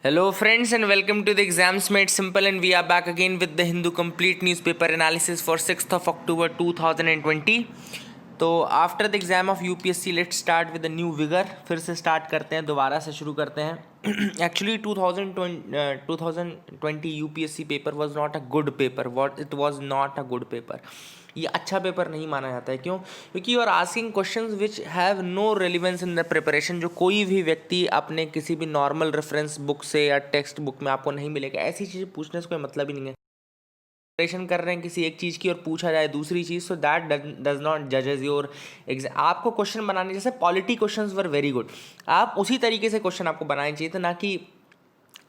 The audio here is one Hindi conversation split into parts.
Hello friends and welcome to the Exams Made Simple, and we are back again with the Hindu complete newspaper analysis for 6th of October 2020. तो after the exam of UPSC let's start with the new vigour. फिर से स्टार्ट करते हैं, दोबारा से शुरू करते हैं. Actually 2020 UPSC paper was not a good paper. It was not a good paper. ये अच्छा पेपर नहीं माना जाता है. क्यों? क्योंकि you are asking questions which have no relevance in the preparation. जो कोई भी व्यक्ति अपने किसी भी नॉर्मल रेफरेंस बुक से या टेक्स्ट बुक में आपको नहीं मिलेगा. ऐसी चीज़ें पूछने से कोई मतलब ही नहीं है. प्रिपरेशन कर रहे हैं किसी एक चीज़ की और पूछा जाए दूसरी चीज़, सो दैट डज नॉट जजेस योर एग्जाम. आपको क्वेश्चन बनाने, जैसे polity questions were very good, आप उसी तरीके से क्वेश्चन आपको बनाने चाहिए थे, ना कि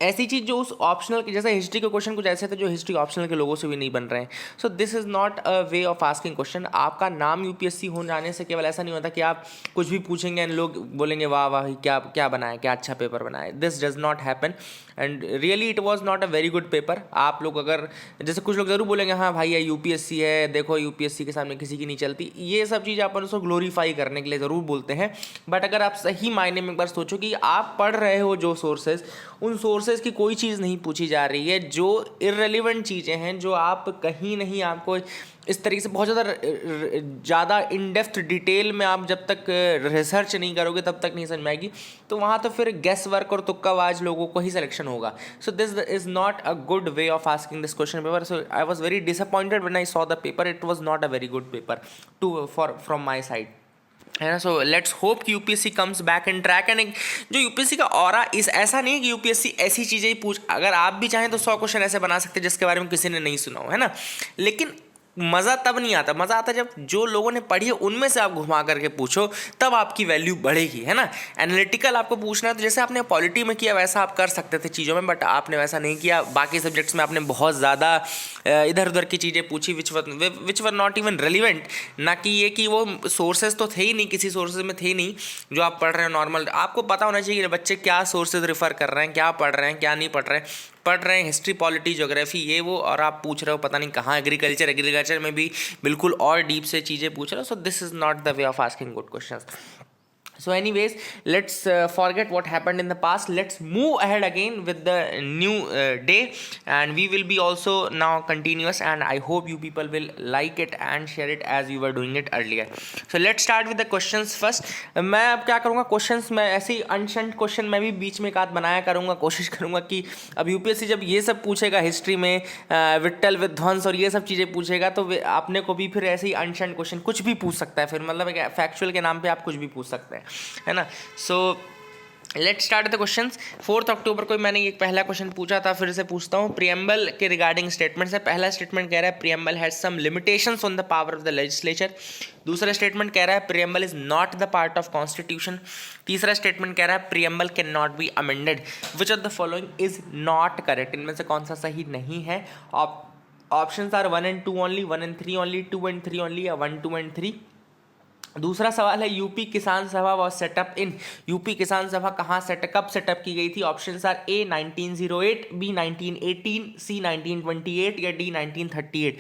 ऐसी चीज़ जो उस ऑप्शनल के, जैसे हिस्ट्री के क्वेश्चन कुछ ऐसे थे जो हिस्ट्री ऑप्शनल के लोगों से भी नहीं बन रहे हैं. So this is not a way of asking question. आपका नाम यूपीएससी हो जाने से केवल ऐसा नहीं होता कि आप कुछ भी पूछेंगे एंड लोग बोलेंगे वाह वाह क्या क्या बनाया, क्या अच्छा पेपर बनाया. This does not happen and really it was not a very good paper. आप लोग अगर, जैसे कुछ लोग ज़रूर बोलेंगे हाँ भाई ये यूपीएससी है, देखो यूपीएससी के सामने किसी की नहीं चलती. ये सब चीज़ अपन उसको ग्लोरीफाई करने के लिए ज़रूर बोलते हैं. बट अगर आप सही मायने में एक बार सोचो कि आप पढ़ रहे हो जो सोर्सेज, उन सोर्सेज की कोई चीज़ नहीं पूछी जा रही है. जो इररेलेवेंट चीज़ें हैं, जो आप कहीं नहीं, आपको इस तरीके से बहुत ज़्यादा इन डेप्थ डिटेल में आप जब तक रिसर्च नहीं करोगे तब तक नहीं समझ में आएगी. तो वहाँ तो फिर गेस वर्क और तुक्काबाज लोगों को ही सिलेक्शन होगा. So this is not a good way of asking this question paper. So I was very disappointed when I saw the paper. It was not a very good paper from my side, है ना. सो लेट्स होप कि UPSC comes back in track. And जो यूपीएससी का ऑरा इस ऐसा नहीं है कि यूपीएससी ऐसी चीज़ें ही पूछ, अगर आप भी चाहें तो 100 क्वेश्चन ऐसे बना सकते हैं जिसके बारे में किसी ने नहीं सुना हो, है ना. लेकिन मज़ा तब नहीं आता. मज़ा आता जब जो लोगों ने पढ़ी है उनमें से आप घुमा करके पूछो, तब आपकी वैल्यू बढ़ेगी, है ना. एनालिटिकल आपको पूछना है तो जैसे आपने पॉलिटी में किया वैसा आप कर सकते थे चीज़ों में, बट आपने वैसा नहीं किया. बाकी सब्जेक्ट्स में आपने बहुत ज़्यादा इधर उधर की चीज़ें पूछी विच वर नॉट इवन रेलिवेंट. ना कि ये कि वो सोर्सेज तो थे ही नहीं, किसी सोर्सेज में थे ही नहीं जो आप पढ़ रहे हैं नॉर्मल. आपको पता होना चाहिए कि बच्चे क्या सोर्सेज रेफर कर रहे हैं, क्या पढ़ रहे हैं, क्या नहीं पढ़ रहे हैं हिस्ट्री, पॉलिटी, ज्योग्राफी, ये वो, और आप पूछ रहे हो पता नहीं कहाँ एग्रीकल्चर में भी बिल्कुल और डीप से चीज़ें पूछ रहे हो. So this is not the way of asking good questions. So anyways, let's forget what happened in the past. Let's move ahead again with the new day, and we will be also now continuous, and I hope you people will like it and share it as you were doing it earlier. So let's start with the questions first. मैं अब क्या करूँगा, क्वेश्चंस मैं ऐसे ही अनशंट क्वेश्चन मैं भी बीच में एक आध बनाया करूँगा. कोशिश करूँगा कि अब यूपीएससी जब ये सब पूछेगा हिस्ट्री में, विट्ठल विध्वंस और ये सब चीज़ें पूछेगा, तो आपने को भी फिर ऐसे ही अनशंट क्वेश्चन कुछ भी पूछ सकता है. फिर मतलब एक फैक्चुअल के नाम पे आप कुछ भी पूछ सकते हैं, है ना. So let's start the questions. 4 अक्टूबर को मैंने एक पहला क्वेश्चन पूछा था, फिर से पूछता हूँ. प्रियम्बल के रिगार्डिंग स्टेटमेंट है. पहला स्टेटमेंट कह रहा है preamble has some limitations on the power of the legislature. दूसरा स्टेटमेंट कह रहा है preamble is not the part of constitution. तीसरा स्टेटमेंट कह रहा है preamble cannot be amended. Which of the following is not correct. इनमें से कौन सा सही नहीं है. Options are 1 and 2 only, 1 and 3 only, 2 and 3 only, या 1, 2 and 3. दूसरा सवाल है यूपी किसान सभा was setup in. UP Kisan सभा कब सेटअप की गई थी. ऑप्शंस आर ए 1908, बी 1918, सी 1928 या डी 1938.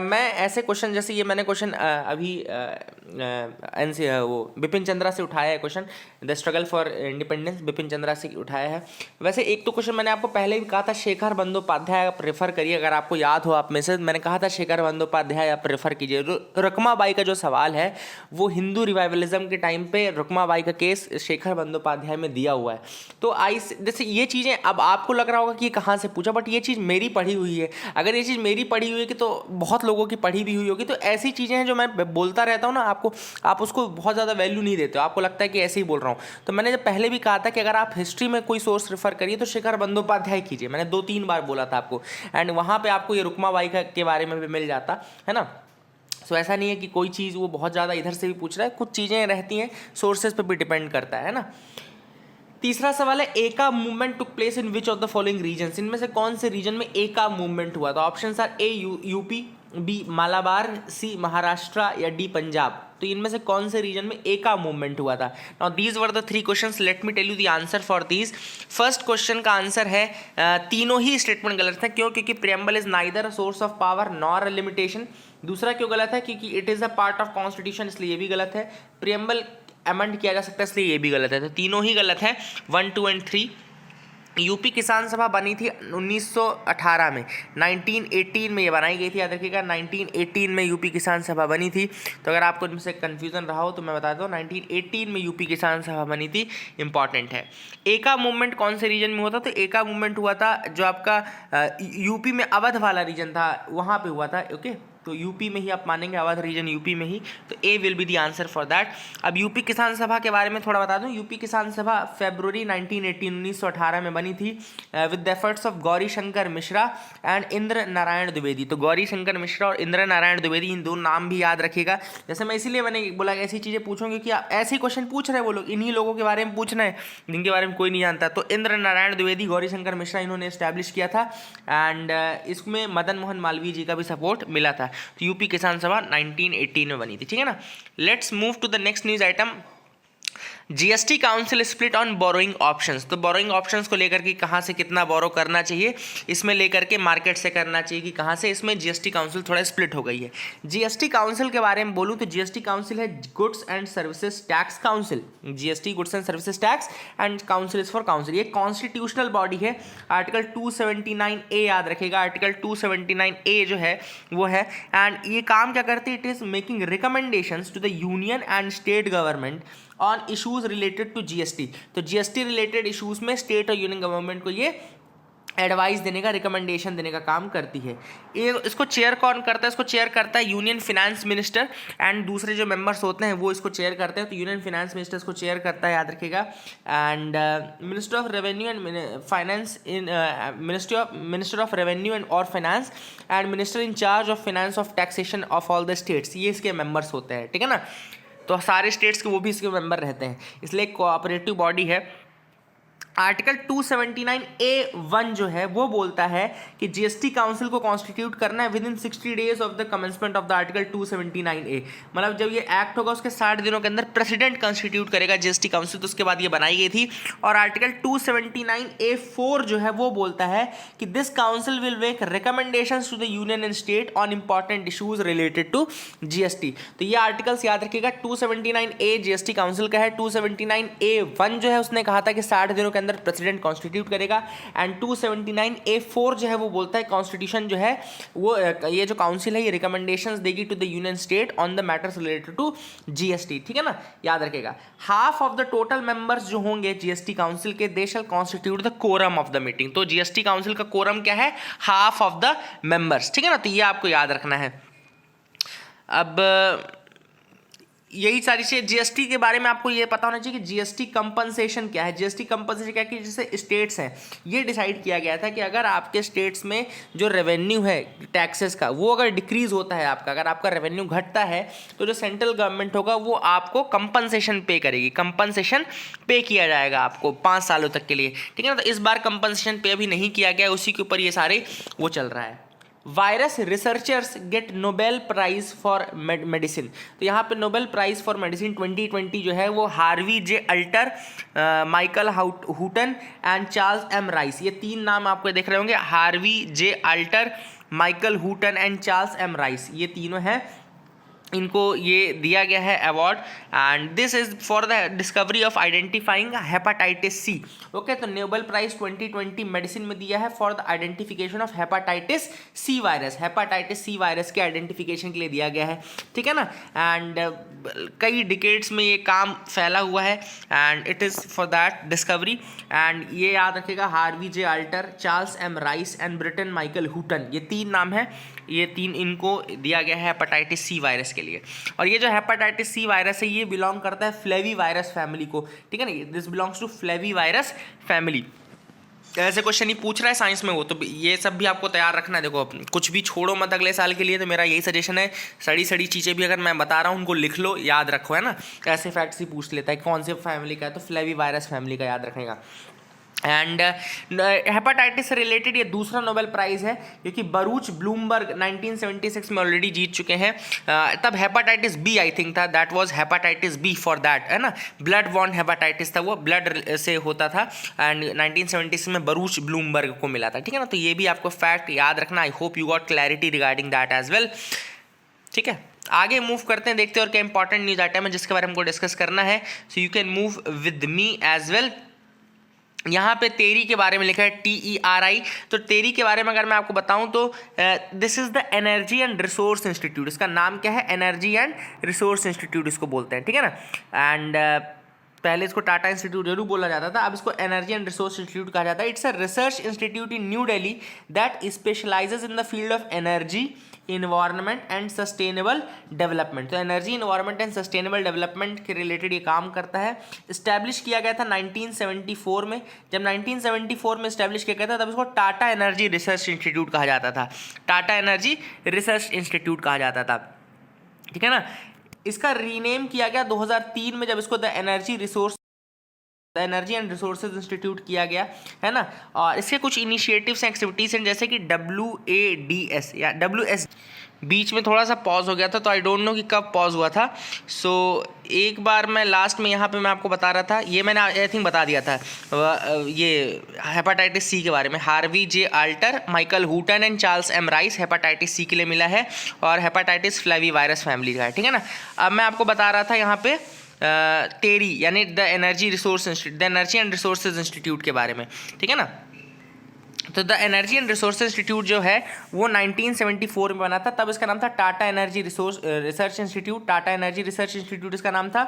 मैं ऐसे क्वेश्चन, जैसे ये मैंने क्वेश्चन अभी वो बिपिन चंद्रा से उठाया है question, the struggle for independence, Bipin Chandra से उठाया है. वैसे एक तो क्वेश्चन मैंने आपको पहले भी कहा था, शेखर बंदोपाध्याय आप रेफर करिए. अगर आपको याद हो आप में से, मैंने कहा था शेखर बंदोपाध्याय आप रेफर कीजिए. रुकमाबाई का जो सवाल है वो हिंदू रिवाइवलिज्म के टाइम पे रुकमाबाई का केस शेखर बंदोपाध्याय में दिया हुआ है. तो जैसे ये चीज़ें अब आपको लग रहा होगा कि ये कहाँ से पूछा, बट ये चीज़ मेरी पढ़ी हुई है. अगर ये चीज़ मेरी पढ़ी हुई है कि तो बहुत लोगों की पढ़ी भी हुई होगी. तो ऐसी चीज़ें हैं जो मैं बोलता रहता हूँ ना आपको, आप उसको बहुत ज़्यादा वैल्यू नहीं देते हो. आपको लगता है कि ऐसे ही बोल रहा हूँ. तो मैंने जब पहले भी कहा था कि अगर आप हिस्ट्री में कोई सोर्स रेफर करिए तो शेखर बंदोपाध्याय कीजिए. मैंने 2-3 बार बोला था आपको, एंड वहाँ पर आपको ये रुकमाबाई के बारे में भी मिल जाता है ना. सो ऐसा नहीं है कि कोई चीज़ वो बहुत ज़्यादा इधर से भी पूछ रहा है. कुछ चीज़ें रहती हैं, सोर्सेज पे भी डिपेंड करता है ना. तीसरा सवाल है Eka movement took place in which of the following regions. इनमें से कौन से रीजन में एका मूवमेंट हुआ था. Options are A UP, B Malabar, C Maharashtra या डी पंजाब. तो इनमें से कौन से रीजन में एका मूवमेंट हुआ था. Now these were the 3 questions. Let me tell you the answer for these. First question का आंसर है तीनों ही स्टेटमेंट गलत है. क्यों? क्योंकि preamble is neither a source of power nor a limitation. दूसरा क्यों गलत है? क्योंकि it is a part of constitution, इसलिए ये भी गलत है. प्रियम्बल अमेंड किया जा सकता है, इसलिए ये भी गलत है. तो तीनों ही गलत है, 1, 2 and 3. यूपी किसान सभा बनी थी 1918 में, 1918 में ये बनाई गई थी, याद रखिएगा 1918 में यूपी किसान सभा बनी थी। तो अगर आपको इनसे कन्फ्यूज़न रहा हो तो मैं बता दूँ 1918 में यूपी किसान सभा बनी थी, इंपॉर्टेंट है। एका मूवमेंट कौन से रीजन में हुआ था? तो एका मूवमेंट हुआ था जो आपका यूपी में अवध वाला रीजन था वहाँ पर हुआ था। ओके, तो यूपी में ही आप मानेंगे, अवध रीजन यूपी में ही, तो A will be the answer for that. अब यूपी किसान सभा के बारे में थोड़ा बता दूं। यूपी किसान सभा फरवरी 1918 में बनी थी with the efforts of Gauri Shankar Mishra and Indra Narayan Dwivedi. तो गौरी शंकर मिश्रा और इंद्र नारायण द्विवेदी, इन दो नाम भी याद रखिएगा। जैसे मैं इसीलिए मैंने बोला कि ऐसी चीज़ें पूछूंगी कि आप ऐसे क्वेश्चन पूछ रहे हैं वो लोग, इन्हीं लोगों के बारे में पूछना है जिनके बारे में कोई नहीं जानता। तो इंद्र नारायण द्विवेदी, गौरी शंकर मिश्रा, इन्होंने एस्टैब्लिश किया था एंड इसमें मदन मोहन मालवीय जी का भी सपोर्ट मिला था। तो यूपी किसान सभा 1918 में बनी थी, ठीक है ना। Let's move to the next news item. GST council split on borrowing options. तो बोरोइंग ऑप्शंस को लेकर के कहाँ से कितना बोरो करना चाहिए, इसमें लेकर के मार्केट से करना चाहिए कि कहाँ से, इसमें जीएसटी काउंसिल थोड़ा स्प्लिट हो गई है। जीएसटी काउंसिल के बारे में बोलूँ तो जीएसटी काउंसिल है goods and services tax council. GST goods and services tax and council is for council. ये कॉन्स्टिट्यूशनल बॉडी है। आर्टिकल 279A याद रखेगा, आर्टिकल 279A जो है वो है। एंड ये काम क्या करती है? It is making recommendations to the union and state government on issues related to GST. तो जीएसटी रिलेटेड इशूज में स्टेट और यूनियन गवर्नमेंट को ये एडवाइस देने का, रिकमेंडेशन देने का काम करती है। ये इसको चेयर कौन करता है? इसको चेयर करता है यूनियन फिनेंस मिनिस्टर एंड दूसरे जो मेंबर्स होते हैं वो इसको चेयर करते हैं। तो यूनियन फिनेंस मिनिस्टर इसको चेयर करता है, याद रखिएगा। And minister of revenue and finance in minister of revenue and और finance and minister in charge of finance of taxation of all the states, ये इसके मेंबर्स होते हैं, ठीक है ना। तो सारे स्टेट्स के वो भी इसके मेंबर रहते हैं, इसलिए कोऑपरेटिव बॉडी है। आर्टिकल 279A(1) जो है वो बोलता है कि जीएसटी काउंसिल को कॉन्स्टिट्यूट करना है with in 60 days of the commencement of the article 279A। मतलब जब ये एक्ट होगा उसके 60 दिनों के अंदर प्रेसिडेंट कॉन्स्टिट्यूट करेगा जीएसटी काउंसिल, तो उसके बाद ये बनाई गई थी। और आर्टिकल 279A(4) जो है वो बोलता है कि this council will make recommendations to the union and state on important issues related to GST. तो ये आर्टिकल्स याद रखिएगा। 279A जीएसटी काउंसिल का है। 279A(1) जो है उसने कहा था कि 60 दिनों के प्रेसिडेंट कॉन्स्टिट्यूट करेगा। एंड 279A(4) जो है वो बोलता है कॉन्स्टिट्यूशन जो है वो ये जो काउंसिल है ये रिकमेंडेशंस देगी to the union state on the matters related to GST, ठीक है ना, याद रखेगा। Half of the total members जो होंगे जीएसटी काउंसिल के, they shall constitute the quorum of the meeting. तो जीएसटी काउंसिल का कोरम क्या है? हाफ ऑफ द मेंबर्स, ठीक है ना। तो ये आपको याद रखना है। अब यही सारी चीज़ जीएसटी के बारे में आपको ये पता होना चाहिए कि जीएसटी कंपनसेशन क्या है। जीएसटी कंपनसेशन क्या है कि जैसे स्टेट्स हैं, ये डिसाइड किया गया था कि अगर आपके स्टेट्स में जो रेवेन्यू है टैक्सेस का वो अगर डिक्रीज होता है, आपका अगर आपका रेवेन्यू घटता है, तो जो सेंट्रल गवर्नमेंट होगा वो आपको कंपनसेशन पे करेगी। कंपनसेशन पे किया जाएगा आपको 5 सालों तक के लिए, ठीक है ना। तो इस बार कंपनसेशन पे अभी नहीं किया गया, उसी के ऊपर ये सारे वो चल रहा है। Virus researchers get Nobel prize for medicine. तो यहाँ पे नोबेल प्राइज फॉर मेडिसिन 2020 जो है वो Harvey J Alter, Michael Houghton and Charles M Rice, ये 3 नाम आपको देख रहे होंगे। Harvey J Alter, Michael Houghton and Charles M Rice, ये तीनों हैं, इनको ये दिया गया है award. And this is for the discovery of identifying hepatitis C. Okay, तो नोबेल प्राइज 2020 मेडिसिन में दिया है for the identification of hepatitis C virus. Hepatitis C virus के आइडेंटिफिकेशन के लिए दिया गया है, ठीक है ना। एंड कई डिकेड्स में ये काम फैला हुआ है and it is for that discovery. And ये याद रखेगा, Harvey J Alter, Charles M Rice and Britain Michael Houghton, ये 3 नाम है। ये 3 इनको दिया गया है हेपाटाइटिस सी वायरस के लिए। और ये जो हेपाटाइटिस सी वायरस है ये बिलोंग करता है फ्लेवी वायरस फैमिली को, ठीक है ना। This belongs to flavivirus family. ऐसे क्वेश्चन ही पूछ रहा है साइंस में वो, तो ये सब भी आपको तैयार रखना है। देखो कुछ भी छोड़ो मत अगले साल के लिए, तो मेरा यही सजेशन है, सड़ी चीज़ें भी अगर मैं बता रहा हूँ उनको लिख लो, याद रखो, है ना। ऐसे फैक्ट्स ही पूछ लेता है कौन से फैमिली का है, तो फ्लेवी वायरस फैमिली का याद रखेगा। एंड हेपाटाइटिस से रिलेटेड ये दूसरा नोबेल प्राइज़ है, क्योंकि बरूच ब्लूमबर्ग 1976 में ऑलरेडी जीत चुके हैं। तब हेपाटाइटिस बी आई थिंक था, that was hepatitis B for that, है ना। ब्लड बॉर्न हेपाटाइटिस था, वो ब्लड से होता था। एंड 1976 में बरूच ब्लूमबर्ग को मिला था, ठीक है ना। तो ये भी आपको फैक्ट याद रखना। I hope you got clarity regarding that as well, ठीक है। आगे मूव करते हैं, देखते हैं और क्या इंपॉर्टेंट न्यूज़ आइटम है जिसके बारे में हमको डिस्कस करना है। So you can move with me as well. यहाँ पे टेरी के बारे में लिखा है TERI। तो टेरी के बारे में अगर मैं आपको बताऊँ तो this is the energy and resource institute. इसका नाम क्या है? एनर्जी एंड रिसोर्स इंस्टीट्यूट इसको बोलते हैं, ठीक है ना। एंड पहले इसको टाटा इंस्टीट्यूट जरूर बोला जाता था, अब इसको एनर्जी एंड रिसोर्स इंस्टीट्यूट कहा जाता है। It's a research institute in New Delhi that specializes in the field of energy, environment and sustainable development. तो energy, environment and sustainable development के रिलेटेड ये काम करता है। इस्टेब्लिश किया गया था 1974 में। जब 1974 में इस्टेब्लिश किया गया था तब इसको टाटा एनर्जी रिसर्च इंस्टीट्यूट कहा जाता था। टाटा एनर्जी रिसर्च इंस्टीट्यूट कहा जाता था, ठीक है ना। इसका रीनेम किया गया 2003 में, जब इसको the energy and resources institute किया गया, है ना। और इसके कुछ इनिशिएटिव्स एंड एक्टिविटीज़ हैं, जैसे कि WADS या WS। बीच में थोड़ा सा पॉज हो गया था, तो आई डोंट नो कि कब पॉज हुआ था। सो एक बार मैं लास्ट में यहाँ पे मैं आपको बता रहा था, ये मैंने आई थिंक बता दिया था, ये हेपाटाइटिस सी के बारे में। Harvey J Alter, Michael Houghton and Charles M Rice hepatitis C के लिए मिला है, और हेपाटाइटिस फ्लेविवायरस फैमिली का है, ठीक है ना। अब मैं आपको बता रहा था यहाँ पे टेरी यानी the energy and resources institute के बारे में, ठीक है ना। तो the energy and resource institute जो है वो 1974 में बना था। तब इसका नाम था Tata energy research institute. Tata energy research institute इसका नाम था,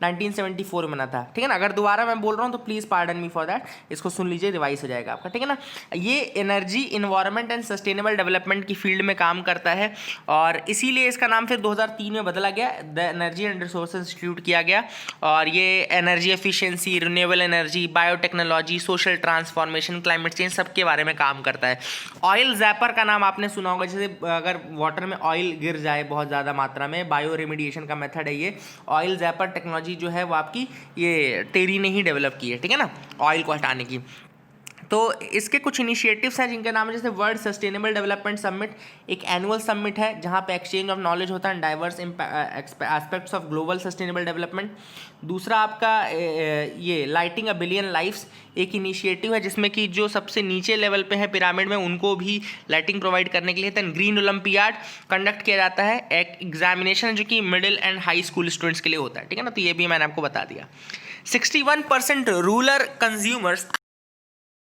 1974 में बना था, ठीक है ना। अगर दोबारा मैं बोल रहा हूँ तो please pardon me for that, इसको सुन लीजिए, रिवाइज हो जाएगा आपका, ठीक है ना। ये energy, environment and sustainable development की फील्ड में काम करता है, और इसीलिए इसका नाम फिर 2003 में बदला गया, the energy and resource institute किया गया। और ये energy efficiency, renewable energy, biotechnology, social transformation, climate change सबके बारे में काम करता है। ऑयल जैपर का नाम आपने सुना होगा, जैसे अगर वाटर में ऑयल गिर जाए बहुत ज़्यादा मात्रा में, बायो रेमिडिएशन का मेथड है ये। ऑयल जैपर टेक्नोलॉजी जो है वो आपकी ये टेरी ने ही डेवलप की है, ठीक है ना, ऑयल को हटाने की। तो इसके कुछ इनिशिएटिव्स हैं जिनका नाम है, जैसे वर्ल्ड सस्टेनेबल डेवलपमेंट समिट, एक एनुअल समिट है जहां पे एक्सचेंज ऑफ नॉलेज होता है, diverse aspects of global sustainable development. दूसरा आपका ये लाइटिंग अ बिलियन लाइफ्स, एक इनिशिएटिव है जिसमें कि जो सबसे नीचे लेवल पे है पिरामिड में उनको भी लाइटिंग प्रोवाइड करने के लिए। देन ग्रीन ओलंपियाड कंडक्ट किया जाता है, एक एग्जामिनेशन जो कि middle and high school students के लिए होता है, ठीक है ना। तो ये भी मैंने आपको बता दिया। 61% रूरल कंज्यूमर्स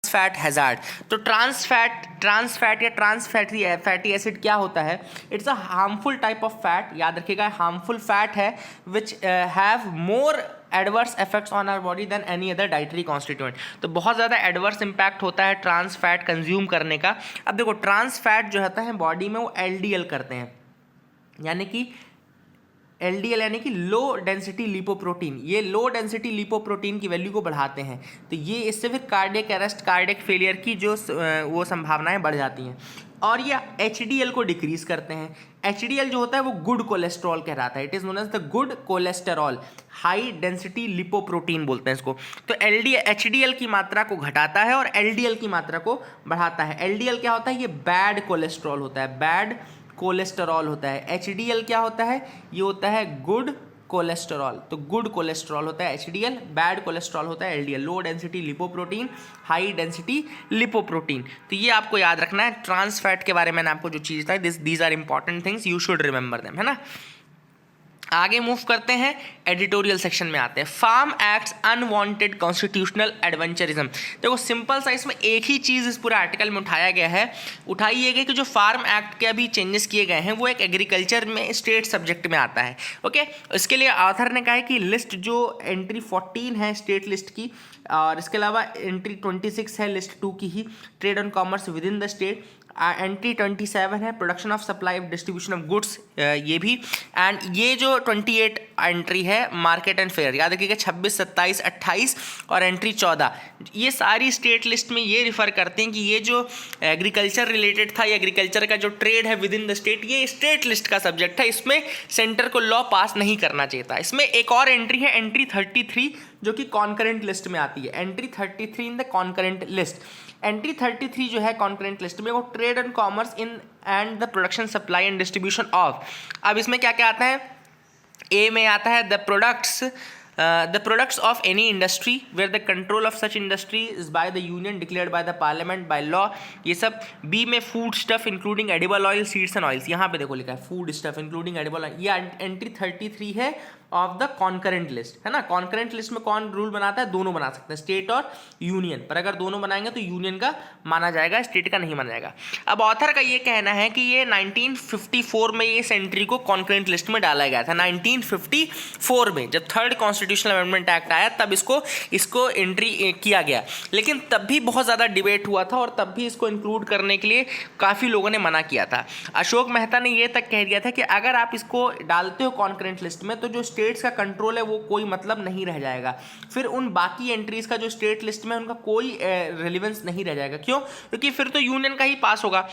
फैट हैजार्ड। तो ट्रांस फैट या ट्रांस फैटी एसिड क्या होता है? It's a harmful type of fat, याद रखिएगा, हार्मफुल फैट है which have more adverse effects on our body than any other dietary constituent. तो बहुत ज़्यादा एडवर्स इंपैक्ट होता है ट्रांस फैट कंज्यूम करने का। अब देखो, ट्रांस फैट जो होता है बॉडी में वो LDL करते हैं, यानी कि LDL यानी कि लो डेंसिटी लिपोप्रोटीन। ये लो डेंसिटी लिपोप्रोटीन की वैल्यू को बढ़ाते हैं, तो ये इससे फिर कार्डियक अरेस्ट, कार्डियक फेलियर की जो वो संभावनाएं बढ़ जाती हैं। और ये HDL को डिक्रीज करते हैं। HDL जो होता है वो गुड कोलेस्ट्रॉल कहलाता है, it is known as the good cholesterol, high density lipoprotein बोलते हैं इसको। तो HDL की मात्रा को घटाता है और LDL की मात्रा को बढ़ाता है। LDL क्या होता है? ये बैड कोलेस्ट्रॉल होता है, बैड कोलेस्टेरॉल होता है। HDL क्या होता है? ये होता है गुड कोलेस्टेरॉल। तो गुड कोलेस्टेरॉल होता है HDL, बैड कोलेस्ट्रॉल होता है LDL, low density lipoprotein, high density lipoprotein. तो ये आपको याद रखना है। ट्रांस फैट के बारे में मैंने आपको जो चीज़ था, these are important things, you should remember them, है ना। आगे मूव करते हैं, एडिटोरियल सेक्शन में आते हैं। Farm acts unwanted constitutional adventurism. देखो सिंपल सा इसमें एक ही चीज़ इस पूरे आर्टिकल में उठाया गया है, उठाई गई कि जो फार्म एक्ट के अभी चेंजेस किए गए हैं वो एक एग्रीकल्चर में स्टेट सब्जेक्ट में आता है। ओके, इसके लिए ऑथर ने कहा है कि लिस्ट जो एंट्री 14 है स्टेट लिस्ट की, और इसके अलावा एंट्री 26 है लिस्ट 2 की ही, trade and commerce within the state. Entry 27 है production of supply of distribution of goods, ये भी। एंड ये जो 28 एंट्री है मार्केट एंड फेयर, याद रखिएगा 26, 27, 28 और एंट्री 14, ये सारी स्टेट लिस्ट में ये रिफर करते हैं कि ये जो एग्रीकल्चर रिलेटेड था, ये एग्रीकल्चर का जो ट्रेड है विद इन द स्टेट, ये स्टेट लिस्ट का सब्जेक्ट है, इसमें सेंटर को लॉ पास नहीं करना चाहिए था। इसमें एक और एंट्री है एंट्री 33 जो कि कॉन्करेंट लिस्ट में आती है, entry 33 in the concurrent list. Entry 33 जो है कॉन्करेंट लिस्ट में, वो trade and commerce in and the production supply and distribution of. अब इसमें क्या क्या आता है? ए में आता है the products of any industry where the control of such industry is by the union declared by the parliament by law, ये सब। बी में foodstuff including edible oil, seeds and oils, यहाँ पे देखो लिखा है foodstuff including edible oil, ये एंट्री 33 है ऑफ द कॉन्करेंट लिस्ट, है ना। कॉन्करेंट लिस्ट में कौन रूल बनाता है, दोनों बना सकते हैं, स्टेट और यूनियन, पर अगर दोनों बनाएंगे तो यूनियन का माना जाएगा, स्टेट का नहीं माना जाएगा। अब ऑथर का ये कहना है कि ये 1954 में इस एंट्री को कॉन्करेंट लिस्ट में डाला गया था। 1954 में जब थर्ड कॉन्स्टिट्यूशनल अमेंडमेंट एक्ट आया तब इसको एंट्री किया गया, लेकिन तब भी बहुत ज़्यादा डिबेट हुआ था और तब भी इसको इंक्लूड करने के लिए काफ़ी लोगों ने मना किया था। अशोक मेहता ने ये तक कह दिया था कि अगर आप इसको डालते हो कॉन्करेंट लिस्ट में तो जो स्टेट्स का कंट्रोल है वो कोई मतलब नहीं रह जाएगा, फिर उन बाकी एंट्रीज का जो स्टेट लिस्ट में उनका कोई रेलिवेंस नहीं रह जाएगा। क्यों? क्योंकि फिर तो यूनियन का ही पास होगा।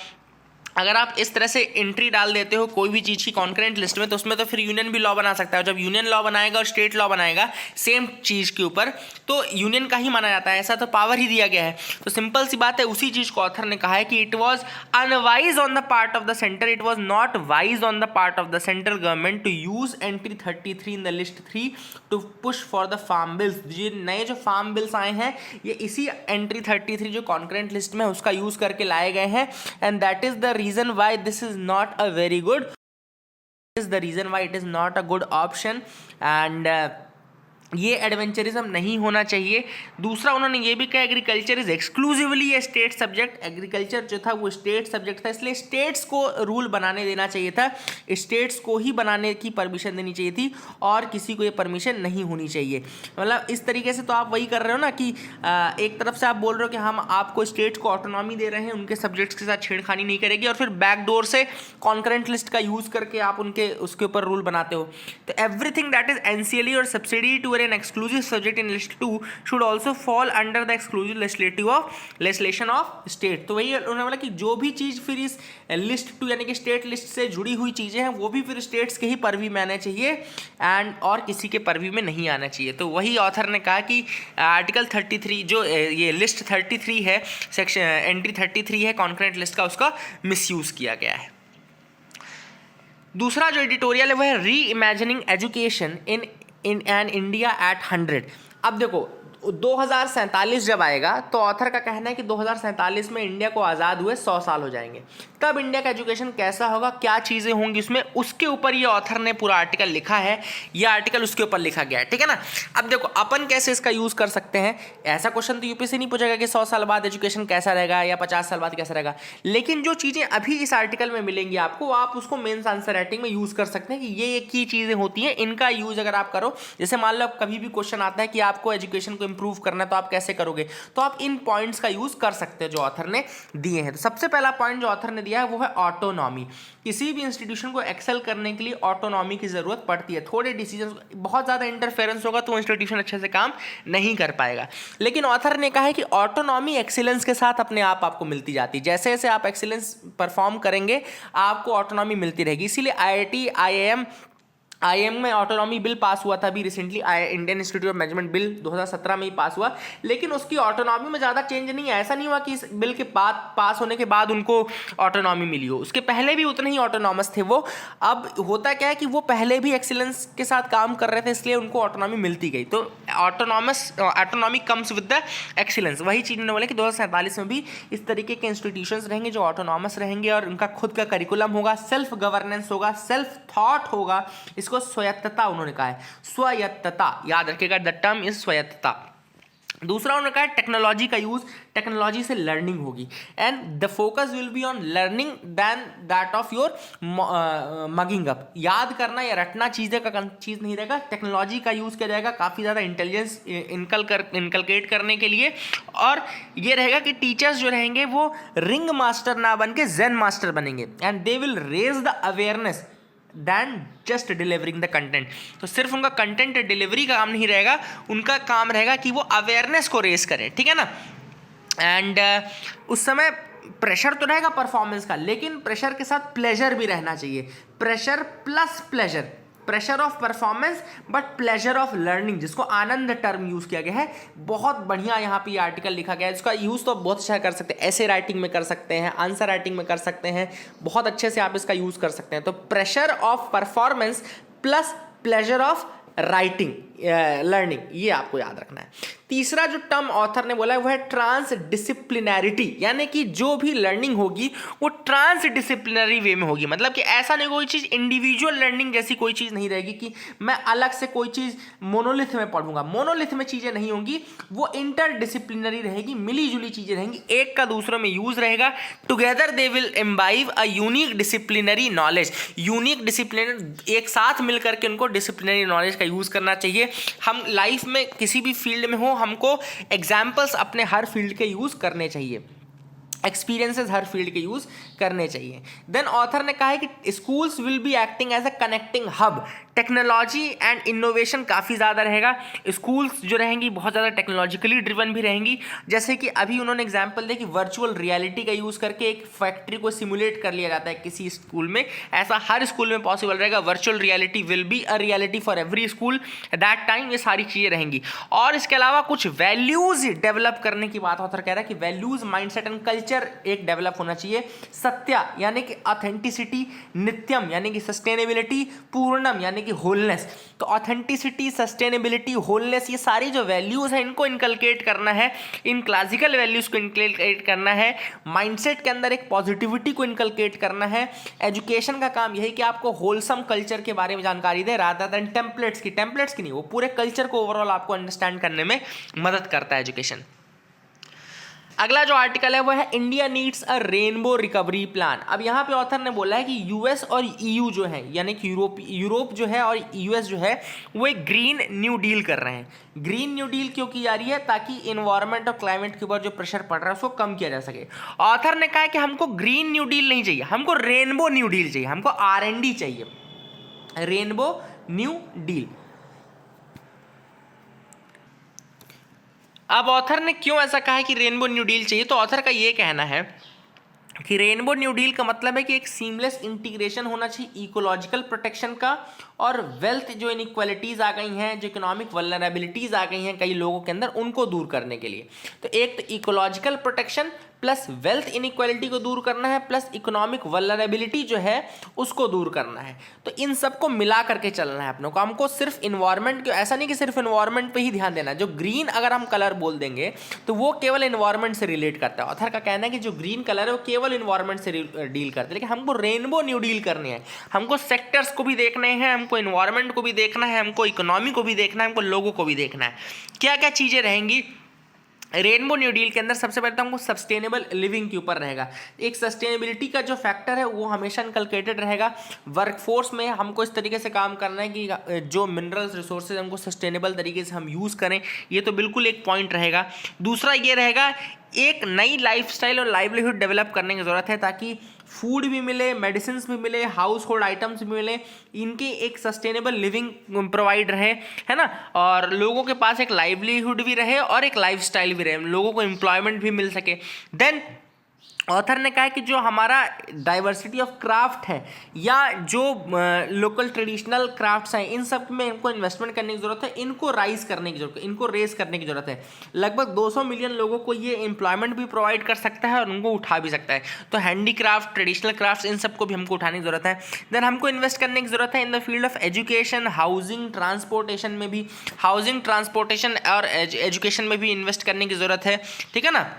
अगर आप इस तरह से एंट्री डाल देते हो कोई भी चीज़ की कॉन्करेंट लिस्ट में तो उसमें तो फिर यूनियन भी लॉ बना सकता है। जब यूनियन लॉ बनाएगा और स्टेट लॉ बनाएगा सेम चीज़ के ऊपर तो यूनियन का ही माना जाता है, ऐसा तो पावर ही दिया गया है। तो सिंपल सी बात है, उसी चीज़ को ऑथर ने कहा है कि it was unwise on the part of the centre, it was not wise on the part of the central government to use entry 33 in the list 3 to push for the farm bills. ये नए जो फार्म बिल्स आए हैं ये इसी एंट्री 33 जो कॉन्करेंट लिस्ट में उसका यूज करके लाए गए हैं, and that is the reason why this is not a very good, is the reason why it is not a good option, and ये एडवेंचरिज्म नहीं होना चाहिए। दूसरा उन्होंने ये भी कहा agriculture is exclusively A state subject, agriculture जो था वो स्टेट सब्जेक्ट था, इसलिए स्टेट्स को रूल बनाने देना चाहिए था, स्टेट्स को ही बनाने की परमिशन देनी चाहिए थी और किसी को ये परमिशन नहीं होनी चाहिए। मतलब इस तरीके से तो आप वही कर रहे हो ना कि एक तरफ से आप बोल रहे हो कि हम आपको स्टेट्स को ऑटोनॉमी दे रहे हैं, उनके सब्जेक्ट्स के साथ छेड़खानी नहीं करेगी, और फिर बैकडोर से कॉन्करेंट लिस्ट का यूज़ करके आप उसके ऊपर रूल बनाते हो। तो एवरीथिंग दैट इज एनसीएलई और subsidy to an exclusive subject in list 2 should also fall under the exclusive legislation of state। तो वही उन्होंने बोला कि जो भी चीज़ फिर इस लिस्ट 2 यानी कि स्टेट लिस्ट से जुड़ी हुई चीज़ें हैं वो भी फिर स्टेट्स के ही परवी में आना चाहिए एंड और किसी के परवी में नहीं आना चाहिए। तो वही ऑथर ने कहा कि आर्टिकल 33 जो ये लिस्ट 33 है, सेक्शन एंट्री 33 है कॉन्करेंट लिस्ट का, उसका मिसयूज़ किया गया है। दूसरा जो एडिटोरियल है वह है री imagining education in an India at 100। अब देखो 2047 जब आएगा तो ऑथर का कहना है कि 2047 में इंडिया को आज़ाद हुए 100 साल हो जाएंगे, तब इंडिया का एजुकेशन कैसा होगा, क्या चीज़ें होंगी उसमें, उसके ऊपर ये ऑथर ने पूरा आर्टिकल लिखा है। ये आर्टिकल उसके ऊपर लिखा गया है, ठीक है ना। अब देखो अपन कैसे इसका यूज़ कर सकते हैं, ऐसा क्वेश्चन तो यूपीएससी नहीं पूछेगा कि 100 साल बाद एजुकेशन कैसा रहेगा या 50 साल बाद कैसा रहेगा, लेकिन जो चीज़ें अभी इस आर्टिकल में मिलेंगी आपको, आप उसको मेंस आंसर राइटिंग में यूज़ कर सकते हैं कि ये की चीज़ें होती हैं, इनका यूज़ अगर आप करो। जैसे मान लो कभी भी क्वेश्चन आता है कि आपको एजुकेशन को इंप्रूव करना है तो आप कैसे करोगे, तो आप इन पॉइंट्स का यूज़ कर सकते हैं जो ऑथर ने दिए हैं। तो सबसे पहला पॉइंट जो ऑथर ने दिया है वो है ऑटोनॉमी। किसी भी इंस्टीट्यूशन को एक्सेल करने के लिए ऑटोनॉमी की जरूरत पड़ती है। थोड़े डिसीजन, बहुत ज़्यादा इंटरफेरेंस होगा तो इंस्टीट्यूशन अच्छे से काम नहीं कर पाएगा, लेकिन ऑथर ने कहा है कि ऑटोनॉमी एक्सीलेंस के साथ अपने आप आपको मिलती जाती है। जैसे जैसे आप एक्सीलेंस परफॉर्म करेंगे आपको ऑटोनॉमी मिलती रहेगी। इसीलिए आईआईटी आईएम में ऑटोनॉमी बिल पास हुआ था अभी recently, Indian institute of management bill 2017 में ही पास हुआ, लेकिन उसकी ऑटोनॉमी में ज़्यादा चेंज नहीं है। ऐसा नहीं हुआ कि इस बिल के बाद पास होने के बाद उनको ऑटोनॉमी मिली हो, उसके पहले भी उतने ही ऑटोनॉमस थे वो। अब होता क्या है कि वो पहले भी एक्सीलेंस के साथ काम कर रहे थे, इसलिए उनको ऑटोनॉमी मिलती गई। तो autonomy comes with the excellence. वही चीज़ ने बोला कि 2047 में भी इस तरीके के इंस्टीट्यूशंस रहेंगे जो ऑटोनॉमस रहेंगे और उनका खुद का करिकुलम होगा, सेल्फ गवर्नेंस होगा, सेल्फ थॉट होगा। इसको स्वायत्तता उन्होंने कहा है, स्वायत्तता याद रखिएगा, द टर्म इज स्वायत्तता। दूसरा उन्होंने कहा टेक्नोलॉजी का यूज, टेक्नोलॉजी से लर्निंग होगी and the focus will be on learning then that of your mugging up. याद करना या रटना चीज़ नहीं रहेगा, टेक्नोलॉजी का यूज़ किया जाएगा काफ़ी ज़्यादा इंटेलिजेंस इनकलकेट करने के लिए। और ये रहेगा कि टीचर्स जो रहेंगे वो रिंग मास्टर ना बन के जेन मास्टर बनेंगे and they will raise the awareness than just delivering the content. तो सिर्फ उनका कंटेंट डिलीवरी का काम नहीं रहेगा, उनका काम रहेगा कि वो अवेयरनेस को रेस करें, ठीक है ना। एंड उस समय प्रेशर तो रहेगा परफॉर्मेंस का, लेकिन प्रेशर के साथ प्लेजर भी रहना चाहिए। Pressure plus pleasure, pressure of performance but pleasure of learning, जिसको आनंद टर्म यूज किया गया है। बहुत बढ़िया यहाँ पे आर्टिकल लिखा गया है, इसका यूज तो बहुत अच्छा कर सकते हैं, ऐसे राइटिंग में कर सकते हैं, आंसर राइटिंग में कर सकते हैं, बहुत अच्छे से आप इसका यूज कर सकते हैं। तो pressure of performance plus pleasure of writing, learning, ये आपको याद रखना है। तीसरा जो टर्म ऑथर ने बोला है वो है ट्रांस डिसिप्लिनरिटी, यानी कि जो भी लर्निंग होगी वो ट्रांस डिसिप्लिनरी वे में होगी। मतलब कि ऐसा नहीं कोई चीज़ इंडिविजुअल लर्निंग जैसी कोई चीज़ नहीं रहेगी कि मैं अलग से कोई चीज़ मोनोलिथ में पढ़ूंगा, मोनोलिथ में चीज़ें नहीं होंगी, वो इंटर डिसिप्लिनरी रहेगी, मिली जुली चीज़ें रहेंगी, एक का दूसरों में यूज़ रहेगा। Together they will imbibe a unique disciplinary knowledge, unique disciplinary, एक साथ मिलकर के उनको डिसिप्लिनरी नॉलेज का यूज़ करना चाहिए। हम लाइफ में किसी भी फील्ड में हो, हमको एग्जाम्पल्स अपने हर फील्ड के यूज़ करने चाहिए, एक्सपीरियंसेस हर फील्ड के यूज़ करने चाहिए। देन ऑथर ने कहा है कि schools will be acting as a connecting hub, technology and innovation काफ़ी ज़्यादा रहेगा। स्कूल्स जो रहेंगी बहुत ज़्यादा टेक्नोलॉजिकली ड्रिवन भी रहेंगी, जैसे कि अभी उन्होंने एग्जांपल दिया कि वर्चुअल रियलिटी का यूज़ करके एक फैक्ट्री को सिमुलेट कर लिया जाता है किसी स्कूल में, ऐसा हर स्कूल में पॉसिबल रहेगा। Virtual reality will be a reality for every school at that time, ये सारी चीज़ें रहेंगी। और इसके अलावा कुछ वैल्यूज़ डेवलप करने की बात ऑथर कह रहा है कि वैल्यूज़, माइंडसेट एंड कल्चर एक डेवलप होना चाहिए। सत्य यानी कि ऑथेंटिसिटी, नित्यम यानी कि सस्टेनेबिलिटी, पूर्णम यानी कि होलनेस। तो ऑथेंटिसिटी, सस्टेनेबिलिटी, होलनेस, ये सारी जो वैल्यूज हैं इनको इनकलकेट करना है, इन क्लासिकल वैल्यूज को इनकलकेट करना है। माइंडसेट के अंदर एक पॉजिटिविटी को इनकलकेट करना है। एजुकेशन का काम यही कि आपको होलसम कल्चर के बारे में जानकारी दे, रादर देन टेम्पलेट्स की नहीं, वो पूरे कल्चर को ओवरऑल आपको अंडरस्टैंड करने में मदद करता है एजुकेशन। अगला जो आर्टिकल है वो है India needs a rainbow recovery plan. अब यहाँ पे ऑथर ने बोला है कि यूएस और ईयू जो है, यानी कि यूरोप जो है और यूएस जो है वो एक ग्रीन न्यू डील कर रहे हैं। ग्रीन न्यू डील क्यों की जा रही है? ताकि इन्वायरमेंट और क्लाइमेट के ऊपर जो प्रेशर पड़ रहा है उसको कम किया जा सके। ऑथर ने कहा है कि हमको ग्रीन न्यू डील नहीं चाहिए, हमको रेनबो न्यू डील चाहिए, हमको R&D चाहिए, रेनबो न्यू डील। अब ऑथर ने क्यों ऐसा कहा है कि रेनबो न्यू डील चाहिए? तो ऑथर का ये कहना है कि रेनबो न्यू डील का मतलब है कि एक सीमलेस इंटीग्रेशन होना चाहिए इकोलॉजिकल प्रोटेक्शन का और वेल्थ जो इनइक्वालिटीज़ आ गई हैं, जो इकोनॉमिक वल्नरेबिलिटीज़ आ गई हैं कई लोगों के अंदर, उनको दूर करने के लिए। तो एक तो ecological protection plus wealth inequality को दूर करना है, प्लस इकोनॉमिक वल्नरेबिलिटी जो है उसको दूर करना है। तो इन सबको मिला करके चलना है अपनों को। हमको सिर्फ इन्वायरमेंट को, ऐसा नहीं कि सिर्फ इन्वायरमेंट पे ही ध्यान देना। जो ग्रीन अगर हम कलर बोल देंगे तो वो केवल इन्वायरमेंट से रिलेट करता है। ऑथर का कहना है कि जो ग्रीन कलर है वो केवल इन्वायरमेंट से डील करता है, लेकिन हमको रेनबो न्यू डील करनी है। हमको सेक्टर्स को भी देखने हैं, हमको इन्वायरमेंट को भी देखना है, हमको इकोनॉमी को भी देखना है, हमको लोगों को भी देखना है। क्या क्या चीज़ें रहेंगी रेनबो न्यू डील के अंदर? सबसे पहले तो हमको सस्टेनेबल लिविंग के ऊपर रहेगा। एक सस्टेनेबिलिटी का जो फैक्टर है वो हमेशा इनकलकेटेड रहेगा। वर्कफोर्स में हमको इस तरीके से काम करना है कि जो मिनरल्स रिसोर्सेज हमको सस्टेनेबल तरीके से हम यूज़ करें, ये तो बिल्कुल एक पॉइंट रहेगा। दूसरा ये रहेगा एक नई लाइफस्टाइल और लाइवलीहुड डेवलप करने की ज़रूरत है, ताकि फूड भी मिले, मेडिसिन भी मिले, हाउस होल्ड आइटम्स भी मिले, इनकी एक सस्टेनेबल लिविंग प्रोवाइड रहे, है ना, और लोगों के पास एक लाइवलीहुड भी रहे और एक लाइफस्टाइल भी रहे, लोगों को एम्प्लॉयमेंट भी मिल सके। देन ऑथर ने कहा कि जो हमारा डाइवर्सिटी ऑफ क्राफ्ट है या जो लोकल ट्रेडिशनल क्राफ्ट्स हैं, इन सब में इनको इन्वेस्टमेंट करने की ज़रूरत है, इनको राइज करने की ज़रूरत है, इनको रेस करने की ज़रूरत है। लगभग 200 मिलियन लोगों को ये एम्प्लॉयमेंट भी प्रोवाइड कर सकता है और उनको उठा भी सकता है। तो हैंडीक्राफ्ट, ट्रेडिशनल क्राफ्ट्स, इन सबको भी हमको उठाने की ज़रूरत है। देन हमको इन्वेस्ट करने की ज़रूरत है इन the field of education, housing, transportation में भी, हाउसिंग, ट्रांसपोर्टेशन और एजुकेशन में भी इन्वेस्ट करने की ज़रूरत है, ठीक है ना।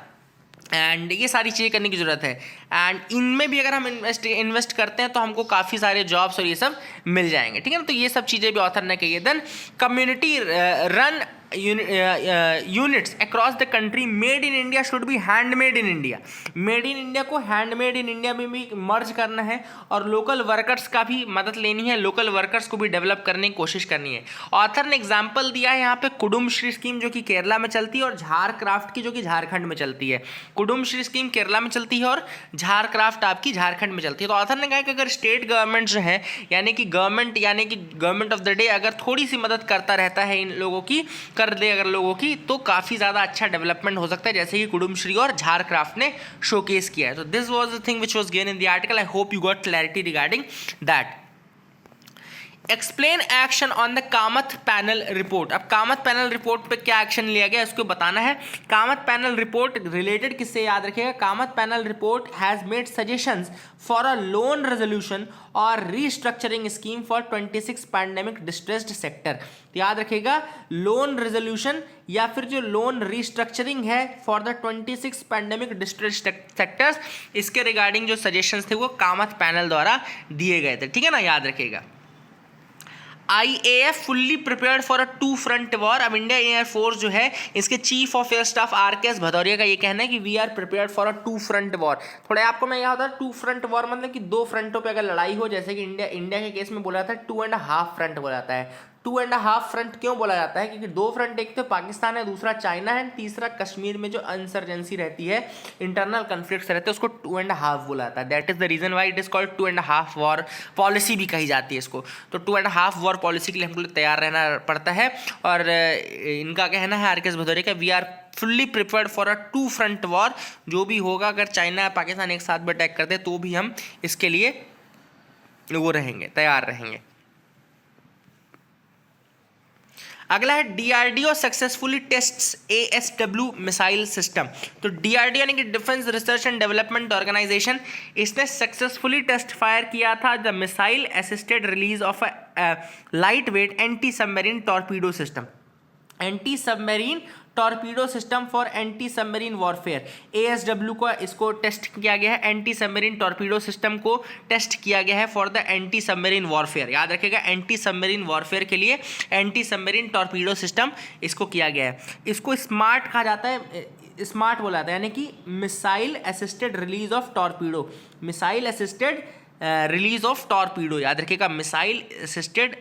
एंड ये सारी चीज़ें करने की ज़रूरत है। एंड इनमें भी अगर हम इन्वेस्ट करते हैं तो हमको काफ़ी सारे जॉब्स और ये सब मिल जाएंगे, ठीक है ना। तो ये सब चीज़ें भी ऑथर ने कही है। Then community run units across the country made in India should be handmade in India. Made in India को हैंडमेड इन इंडिया में भी मर्ज करना है और लोकल वर्कर्स का भी मदद लेनी है, लोकल वर्कर्स को भी डेवलप करने की कोशिश करनी है। ऑथर ने एग्जांपल दिया है यहाँ पे कुडुम्श्री स्कीम जो कि केरला में चलती है और झारक्राफ्ट की जो कि झारखंड में चलती है। कुडुम्श्री स्कीम केरला में चलती है और झारक्राफ्ट आपकी झारखंड में चलती है। तो ऑथर ने कहा कि अगर स्टेट गवर्नमेंट जो है यानी कि गवर्नमेंट ऑफ द डे अगर थोड़ी सी मदद करता रहता है इन लोगों की, कर दे अगर लोगों की, तो काफ़ी ज़्यादा अच्छा डेवलपमेंट हो सकता है, जैसे कि कुडुम्श्री और झारक्राफ्ट ने शोकेस किया है। तो this was the thing which was given in the article. I hope you got clarity regarding that. Explain action on the Kamat panel report. अब कामत पैनल रिपोर्ट पे क्या एक्शन लिया गया इसको बताना है। कामत पैनल रिपोर्ट रिलेटेड किससे, याद रखिएगा, Kamath panel report has made suggestions for a loan resolution और restructuring scheme for 26 pandemic distressed sector. याद रखिएगा, लोन रेजोल्यूशन या फिर जो लोन रीस्ट्रक्चरिंग है for the 26 pandemic distressed sectors, इसके रिगार्डिंग जो सजेशंस थे वो कामत पैनल द्वारा दिए गए थे, ठीक है ना, याद रखिएगा। IAF fully prepared for a two front war. अब इंडिया एयरफोर्स जो है, इसके chief of air staff RKS Bhadauria का ये कहना है कि we are prepared for a two front war. थोड़ा आपको मैं क्या होता है टू फ्रंट वॉर, मतलब कि दो फ्रंटों पे अगर लड़ाई हो, जैसे कि इंडिया के केस में बोला जाता है 2.5 फ्रंट बोला जाता है। 2.5 फ्रंट क्यों बोला जाता है? क्योंकि दो फ्रंट, एक तो पाकिस्तान है, दूसरा चाइना है, तीसरा कश्मीर में जो अनसर्जेंसी रहती है, इंटरनल कन्फ्लिक्ट्स रहते हैं, उसको 2.5 बोला जाता है। That is the reason why it is called 2.5 war policy भी कही जाती है इसको। तो 2.5 वॉर पॉलिसी के लिए हमको तैयार रहना पड़ता है। और इनका कहना है RKS भदौरिया का, we are fully prepared for a two front war. जो भी होगा, अगर चाइना या पाकिस्तान एक साथ भी अटैक करते तो भी हम इसके लिए वो रहेंगे, तैयार रहेंगे। अगला है DRDO successfully tests ASW missile system. तो DRDO यानी कि defence research and development organisation, इसने सक्सेसफुली टेस्ट फायर किया था the missile assisted release of a light weight anti submarine torpedo system. Anti submarine torpedo system for anti submarine warfare, ASW को इसको टेस्ट किया गया है। एंटी सबमरीन टॉर्पीडो सिस्टम को टेस्ट किया गया है for the anti submarine warfare. याद रखिएगा, एंटी सबमरीन वॉरफेयर के लिए एंटी सबमरीन टॉर्पीडो सिस्टम इसको किया गया है। इसको स्मार्ट कहा जाता है, स्मार्ट बोला जाता है, यानी कि missile assisted release of torpedo, missile assisted release of torpedo. याद रखिएगा, missile assisted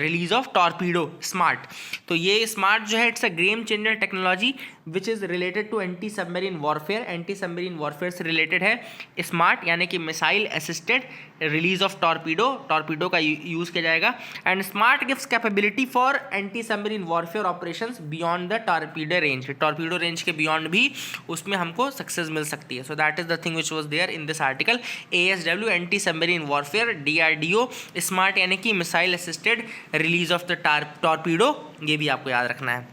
release of torpedo, smart. तो ये स्मार्ट जो है, it's a game changer technology which is related to anti submarine warfare. Anti submarine warfare से रिलेटेड है स्मार्ट, यानी कि missile assisted release of torpedo, torpedo का यूज़ किया जाएगा। And smart gives capability for anti submarine warfare operations beyond the torpedo range. Torpedo range के बियॉन्ड भी उसमें हमको सक्सेस मिल सकती है। So that is the thing which was there in this article. ASW anti submarine warfare, DRDO smart यानी कि missile assisted release of the torpedo, ये भी आपको याद रखना है।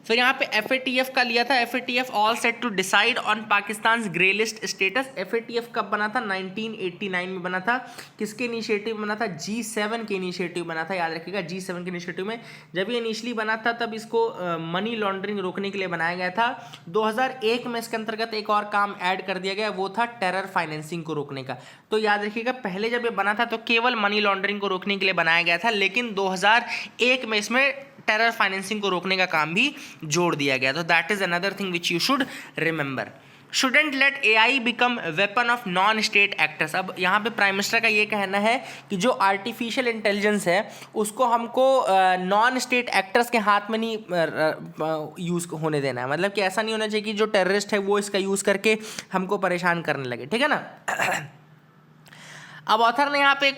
फिर यहाँ पे FATF का लिया था, FATF all set to decide on Pakistan grey list status. FATF कब बना था? 1989 में बना था। किसके इनिशिएटिव बना था? G7 के इनिशिएटिव बना था। याद रखिएगा, G7 के इनिशिएटिव में जब ये इनिशियली बना था तब इसको मनी लॉन्ड्रिंग रोकने के लिए बनाया गया था। 2001 में इसके अंतर्गत एक और काम ऐड कर दिया गया, वो था टेरर फाइनेंसिंग को रोकने का। तो याद रखिएगा, पहले जब ये बना था तो केवल मनी लॉन्ड्रिंग को रोकने के लिए बनाया गया था, लेकिन 2001 में इसमें टेरर फाइनेंसिंग को रोकने का काम भी जोड़ दिया गया। तो that is another thing which you should remember. Shouldn't let AI become weapon of non state actors. अब यहाँ पे प्राइम मिनिस्टर का ये कहना है कि जो आर्टिफिशियल इंटेलिजेंस है उसको हमको नॉन स्टेट एक्टर्स के हाथ में नहीं यूज़ होने देना है। मतलब कि ऐसा नहीं होना चाहिए कि जो टेररिस्ट है वो इसका यूज़ करके हमको परेशान करने लगे, ठीक है ना। अब ऑथर ने यहाँ पे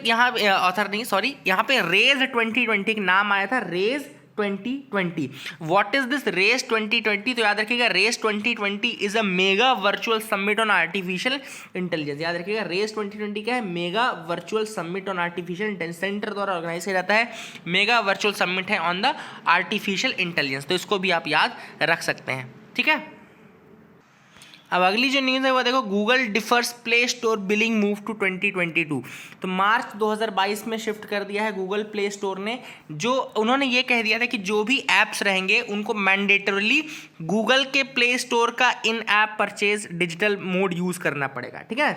रेज 2020 का नाम आया था, raise 2020। What is this race 2020? तो याद रखिएगा, race 2020 is a mega virtual summit on artificial intelligence. याद रखिएगा, रेस 2020 क्या है? Mega virtual summit on artificial intelligence, centre द्वारा ऑर्गेनाइज किया जाता है। मेगा वर्चुअल समिट है ऑन द आर्टिफिशियल इंटेलिजेंस, तो इसको भी आप याद रख सकते हैं, ठीक है। अब अगली जो न्यूज़ है वो देखो, Google defers play store billing move to 2022। तो मार्च 2022 में शिफ्ट कर दिया है गूगल प्ले स्टोर ने। जो उन्होंने ये कह दिया था कि जो भी ऐप्स रहेंगे उनको मैंडेटरली गूगल के प्ले स्टोर का in app purchase digital mode use करना पड़ेगा, ठीक है।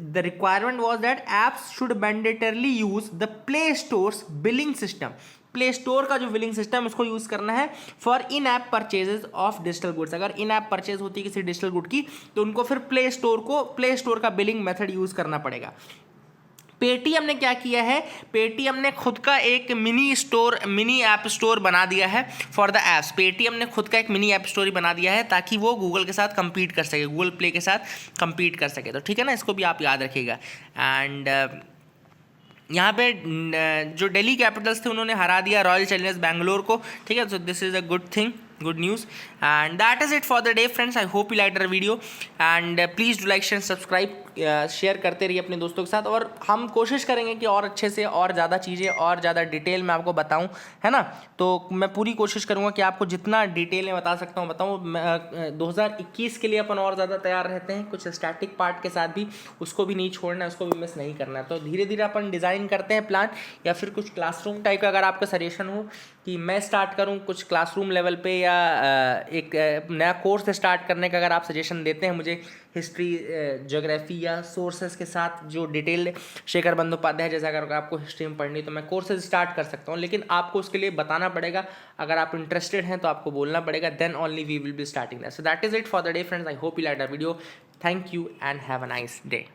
The requirement was that apps should mandatorily use the play store's billing system. Play store का जो बिलिंग सिस्टम इसको यूज़ करना है for in app purchases of digital goods. अगर इन ऐप परचेज होती है किसी डिजिटल गुड की तो उनको फिर प्ले स्टोर का बिलिंग मेथड यूज़ करना पड़ेगा। पेटीएम ने क्या किया है? पेटीएम ने खुद का एक मिनी ऐप स्टोर बना दिया है फॉर द ऐप्स। पेटीएम ने खुद का एक मिनी ऐप स्टोर बना दिया है ताकि वो गूगल के साथ compete कर सके, गूगल प्ले के साथ compete कर सके। तो ठीक है ना, इसको भी आप याद रखिएगा। एंड यहाँ पे जो दिल्ली कैपिटल्स थे उन्होंने हरा दिया रॉयल चैलेंजर्स बैंगलोर को, ठीक है। So this is a good thing good news. And that is it for the day, friends. I hope you liked our video, and please do like, share, subscribe. Share करते रहिए अपने दोस्तों के साथ, और हम कोशिश करेंगे कि और अच्छे से और ज़्यादा चीज़ें और ज़्यादा डिटेल में आपको बताऊं, है ना। तो मैं पूरी कोशिश करूंगा कि आपको जितना डिटेल में बता सकता हूं बताऊं। 2021 के लिए अपन और ज़्यादा तैयार रहते हैं, कुछ स्टैटिक पार्ट के साथ भी, उसको भी नहीं छोड़ना है, उसको भी मिस नहीं करना है। तो धीरे धीरे अपन डिज़ाइन करते हैं प्लान, या फिर कुछ क्लासरूम टाइप का अगर आपका सजेशन हो कि मैं स्टार्ट करूं कुछ क्लासरूम लेवल पे, या एक नया कोर्स स्टार्ट करने का अगर आप सजेशन देते हैं मुझे, हिस्ट्री, ज्योग्राफी या सोर्सेज के साथ जो डिटेल्ड शेखर बंदोपाध्याय जैसा अगर आपको हिस्ट्री में पढ़नी, तो मैं कोर्सेज स्टार्ट कर सकता हूं। लेकिन आपको उसके लिए बताना पड़ेगा, अगर आप इंटरेस्टेड हैं तो आपको बोलना पड़ेगा, then only we will be starting that. So that is it for the day, friends. I hope you like the video. Thank you and have a nice day.